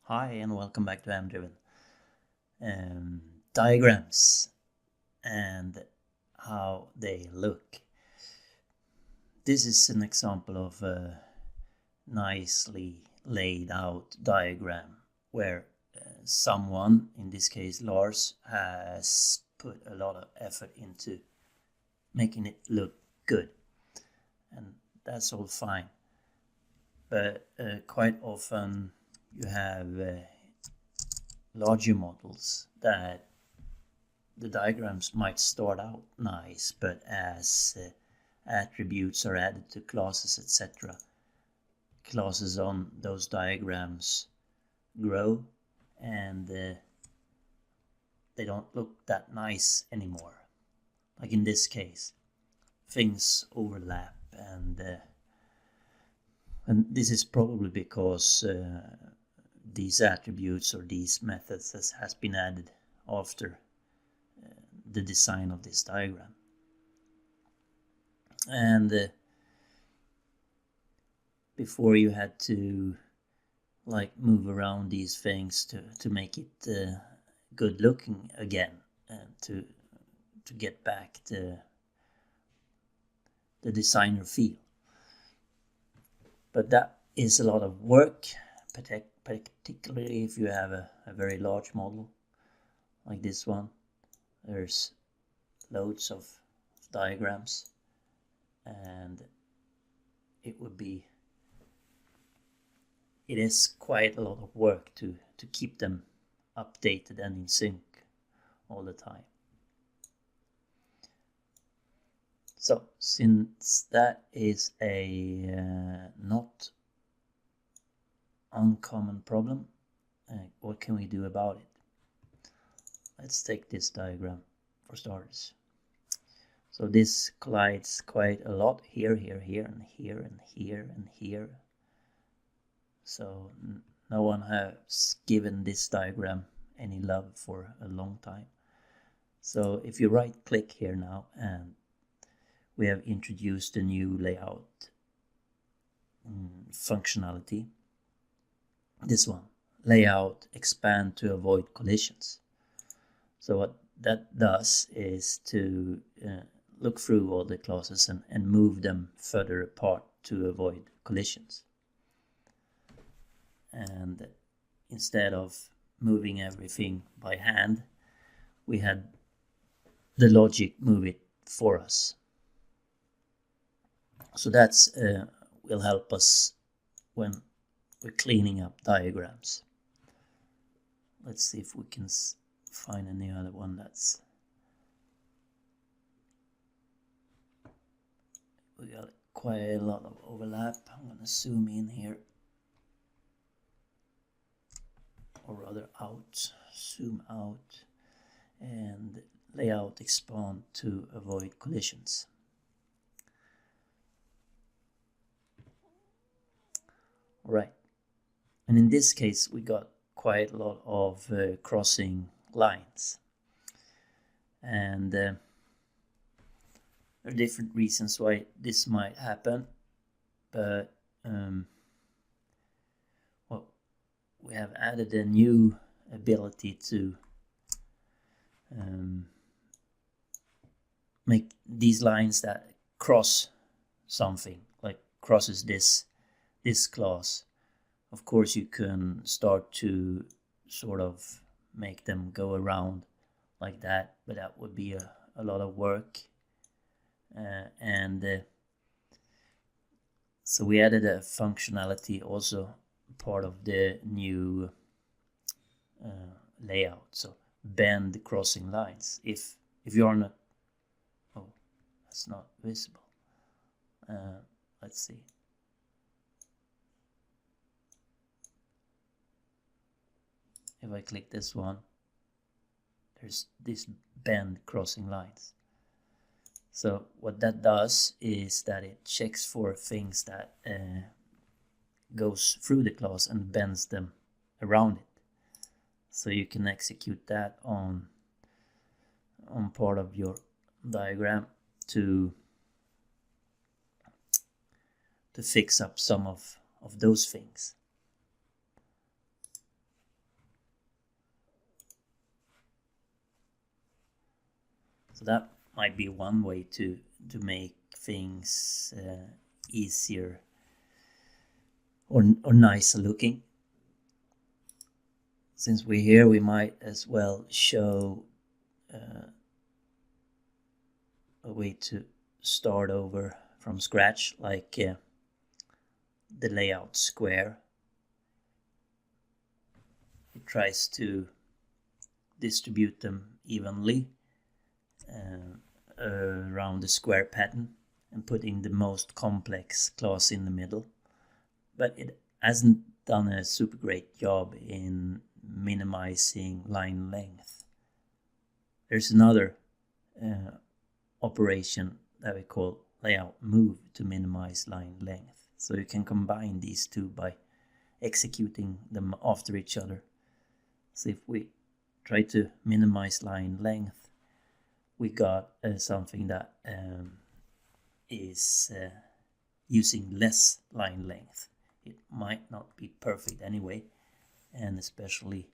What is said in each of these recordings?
Hi and welcome back to MDriven. Diagrams and how they look. This is an example of a nicely laid out diagram where someone, in this case Lars, has put a lot of effort into making it look good, and that's all fine. But quite often you have larger models that the diagrams might start out nice, but as attributes are added to classes, etc., classes on those diagrams grow and they don't look that nice anymore. Like in this case, things overlap, and this is probably because these attributes or these methods has been added after the design of this diagram. And before you had to like move around these things to make it good looking again, and to get back the designer feel. But that is a lot of work, particularly if you have a very large model like this one. There's loads of diagrams, and it is quite a lot of work to keep them updated and in sync all the time. So since that is a not uncommon problem, what can we do about it? Let's take this diagram for starters. So this collides quite a lot here, here, here, and here, and here, and here. So no one has given this diagram any love for a long time. So if you right click here now, and we have introduced a new layout functionality. This one, layout expand to avoid collisions. So what that does is to look through all the classes and move them further apart to avoid collisions. And instead of moving everything by hand, we had the logic move it for us. So that's will help us when we're cleaning up diagrams. Let's see if we can find any other one that's... We got quite a lot of overlap. I'm gonna zoom in here, or rather out, zoom out, and layout expand to avoid collisions. Right, and in this case we got quite a lot of crossing lines, and there are different reasons why this might happen, but well, we have added a new ability to make these lines that cross something, like crosses this class. Of course you can start to sort of make them go around like that, but that would be a lot of work, and so we added a functionality, also part of the new layout. So bend crossing lines. If you're not... Oh, that's not visible. Let's see. If I click this one, there's this bend crossing lines. So what that does is that it checks for things that goes through the class and bends them around it. So you can execute that on part of your diagram to fix up some of those things. So that might be one way to make things easier or nicer looking. Since we're here, we might as well show a way to start over from scratch, like the layout square. It tries to distribute them evenly around the square pattern and putting the most complex class in the middle, but it hasn't done a super great job in minimizing line length. There's another operation that we call layout move to minimize line length, so you can combine these two by executing them after each other. So if we try to minimize line length, we got something that is using less line length. It might not be perfect anyway, and especially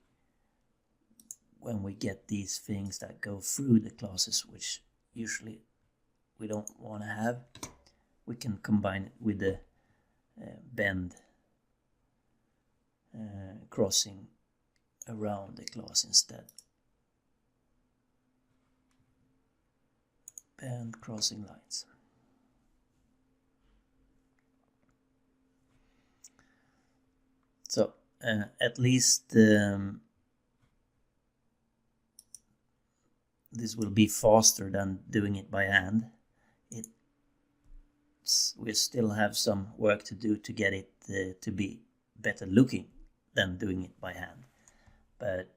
when we get these things that go through the classes, which usually we don't want to have, we can combine it with the bend crossing around the class instead. Bend crossing lines. So at least this will be faster than doing it by hand. We still have some work to do to get it to be better looking than doing it by hand, but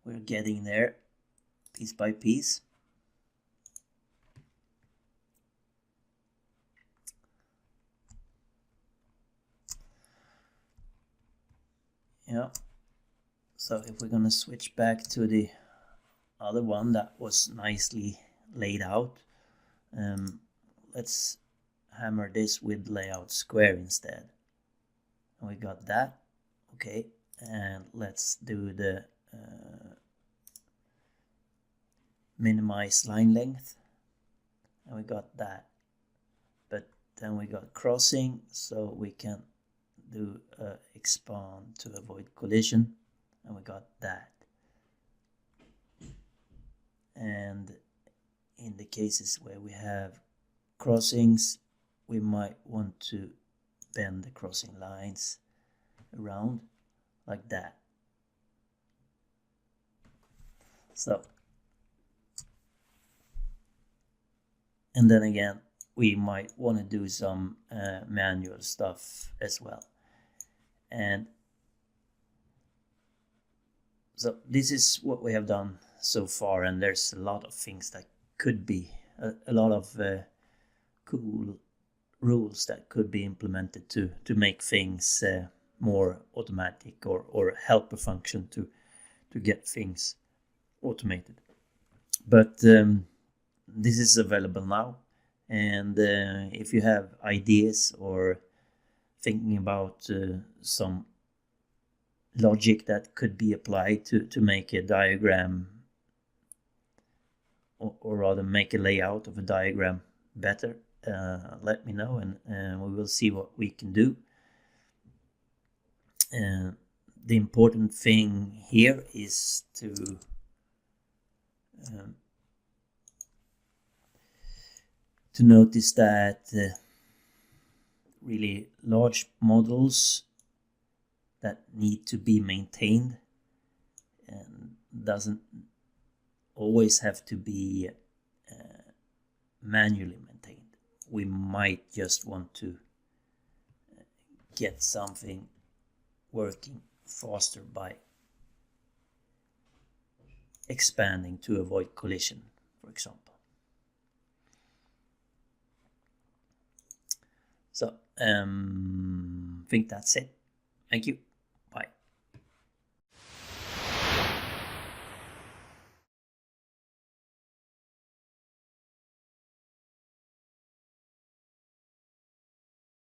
we're getting there piece by piece. Yeah, so if we're gonna switch back to the other one that was nicely laid out, let's hammer this with layout square instead. And we got that. Okay, and let's do the minimize line length, and we got that. But then we got crossing, so we can do expand to avoid collision, and we got that. And in the cases where we have crossings, we might want to bend the crossing lines around like that. So, and then again, we might want to do some manual stuff as well. And so this is what we have done so far, and there's a lot of things that could be, a lot of cool rules that could be implemented to make things more automatic, or help a function to get things automated. But this is available now, and if you have ideas or thinking about some logic that could be applied to make a diagram, or rather make a layout of a diagram better, let me know, and we will see what we can do. The important thing here is to notice that really large models that need to be maintained and doesn't always have to be manually maintained. We might just want to get something working faster by expanding to avoid collision, for example. So I think that's it. Thank you.